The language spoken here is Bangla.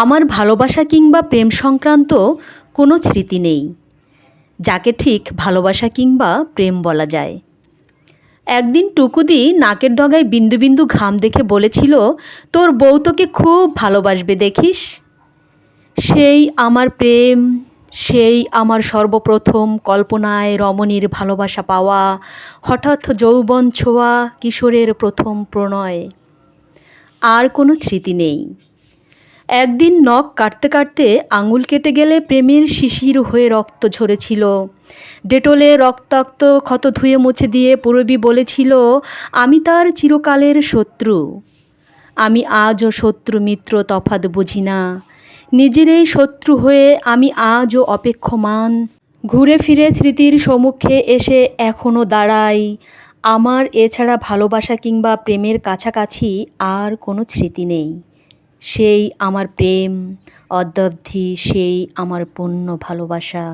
আমার ভালোবাসা কিংবা প্রেম সংক্রান্ত কোনো স্মৃতি নেই, যাকে ঠিক ভালোবাসা কিংবা প্রেম বলা যায়। একদিন টুকুদি নাকের ডগায় বিন্দু বিন্দু ঘাম দেখে বলেছিল, তোর বউ তোকে খুব ভালোবাসবে দেখিস। সেই আমার প্রেম, সেই আমার সর্বপ্রথম কল্পনায় রমণীর ভালোবাসা পাওয়া, হঠাৎ যৌবন ছোঁয়া, কিশোরের প্রথম প্রণয়। আর কোনো স্মৃতি নেই। একদিন নখ কাটতে কাটতে আঙুল কেটে গেলে প্রেমের শিশির হয়ে রক্ত ঝরেছিল। ডেটলে রক্তাক্ত ক্ষত ধুয়ে মুছে দিয়ে পূরবী বলেছিল, আমি তার চিরকালের শত্রু। আমি আজও শত্রু মিত্র তফাৎ বুঝি না। নিজেরই শত্রু হয়ে আমি আজও অপেক্ষমান। ঘুরে ফিরে স্মৃতির সম্মুখে এসে এখনও দাঁড়াই। আমার এছাড়া ভালোবাসা কিংবা প্রেমের কাছাকাছি আর কোনো স্মৃতি নেই। সেই আমার প্রেম, অদ্যাবধি সেই আমার পূর্ণ ভালোবাসা।